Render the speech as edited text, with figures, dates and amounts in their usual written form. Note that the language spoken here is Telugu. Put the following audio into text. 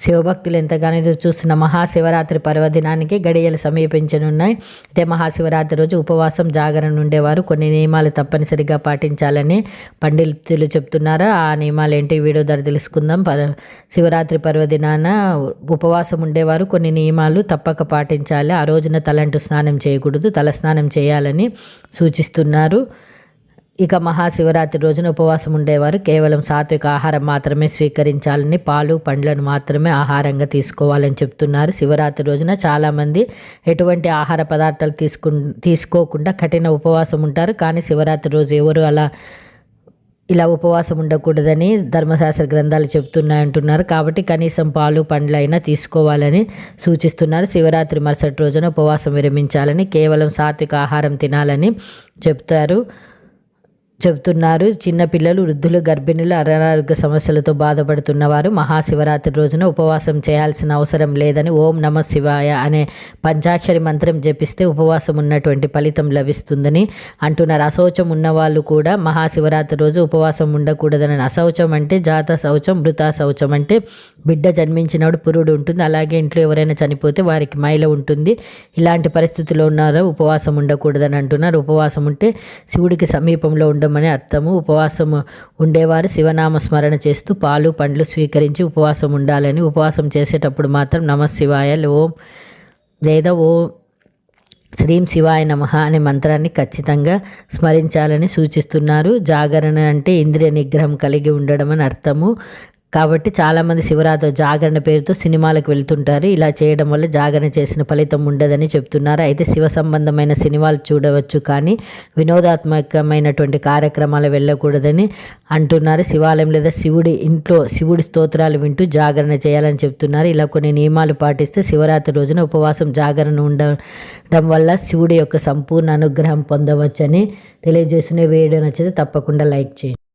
శివభక్తులు ఎంతగానో ఎదురు చూస్తున్న మహాశివరాత్రి పర్వదినానికి గడియలు సమీపించనున్నాయి. అయితే మహాశివరాత్రి రోజు ఉపవాసం జాగరణ ఉండేవారు కొన్ని నియమాలు తప్పనిసరిగా పాటించాలని పండితులు చెప్తున్నారు. ఆ నియమాలు ఏంటి వీడియో ద్వారా తెలుసుకుందాం. శివరాత్రి పర్వదినాన ఉపవాసం ఉండేవారు కొన్ని నియమాలు తప్పక పాటించాలి. ఆ రోజున తలంటు స్నానం చేయకూడదు, తల స్నానం చేయాలని సూచిస్తున్నారు. ఇక మహాశివరాత్రి రోజున ఉపవాసం ఉండేవారు కేవలం సాత్విక ఆహారం మాత్రమే స్వీకరించాలని, పాలు పండ్లను మాత్రమే ఆహారంగా తీసుకోవాలని చెప్తున్నారు. శివరాత్రి రోజున చాలామంది ఎటువంటి ఆహార పదార్థాలు తీసుకోకుండా కఠిన ఉపవాసం ఉంటారు. కానీ శివరాత్రి రోజు ఎవరు ఇలా ఉపవాసం ఉండకూడదని ధర్మశాస్త్ర గ్రంథాలు చెప్తున్నాయంటున్నారు. కాబట్టి కనీసం పాలు పండ్లు అయినా తీసుకోవాలని సూచిస్తున్నారు. శివరాత్రి మరుసటి రోజున ఉపవాసం విరమించాలని, కేవలం సాత్విక ఆహారం తినాలని చెప్తున్నారు. చిన్నపిల్లలు, వృద్ధులు, గర్భిణులు, అనారోగ్య సమస్యలతో బాధపడుతున్నవారు మహాశివరాత్రి రోజున ఉపవాసం చేయాల్సిన అవసరం లేదని, ఓం నమ శివాయ అనే పంచాక్షరి మంత్రం జపిస్తే ఉపవాసం ఉన్నటువంటి ఫలితం లభిస్తుందని అంటున్నారు. అశౌచం ఉన్నవాళ్ళు కూడా మహాశివరాత్రి రోజు ఉపవాసం ఉండకూడదని. అశౌచం అంటే జాత శౌచం, మృత శౌచం అంటే బిడ్డ జన్మించినప్పుడు పురుడు ఉంటుంది. అలాగే ఇంట్లో ఎవరైనా చనిపోతే వారికి మైల ఉంటుంది. ఇలాంటి పరిస్థితుల్లో ఉన్నారో ఉపవాసం ఉండకూడదని అంటున్నారు. ఉపవాసం ఉంటే శివుడికి సమీపంలో ఉండమని అర్థము. ఉపవాసం ఉండేవారు శివనామ స్మరణ చేస్తూ పాలు పండ్లు స్వీకరించి ఉపవాసం ఉండాలని, ఉపవాసం చేసేటప్పుడు మాత్రం నమ శివాయ ఓం లేదా ఓం శ్రీం శివాయ నమః అనే మంత్రాన్ని ఖచ్చితంగా స్మరించాలని సూచిస్తున్నారు. జాగరణ అంటే ఇంద్రియ నిగ్రహం కలిగి ఉండడం అని అర్థము. కాబట్టి చాలామంది శివరాత్రి జాగరణ పేరుతో సినిమాలకు వెళ్తుంటారు. ఇలా చేయడం వల్ల జాగరణ చేసిన ఫలితం ఉండదని చెప్తున్నారు. అయితే శివ సంబంధమైన సినిమాలు చూడవచ్చు, కానీ వినోదాత్మకమైనటువంటి కార్యక్రమాలు వెళ్ళకూడదని అంటున్నారు. శివాలయం లేదా శివుడి స్తోత్రాలు వింటూ జాగరణ చేయాలని చెప్తున్నారు. ఇలా కొన్ని నియమాలు పాటిస్తే శివరాత్రి రోజున ఉపవాసం జాగరణ ఉండడం వల్ల శివుడి యొక్క సంపూర్ణ అనుగ్రహం పొందవచ్చని తెలియజేసిన వీడియో నచ్చితే తప్పకుండా లైక్ చేయండి.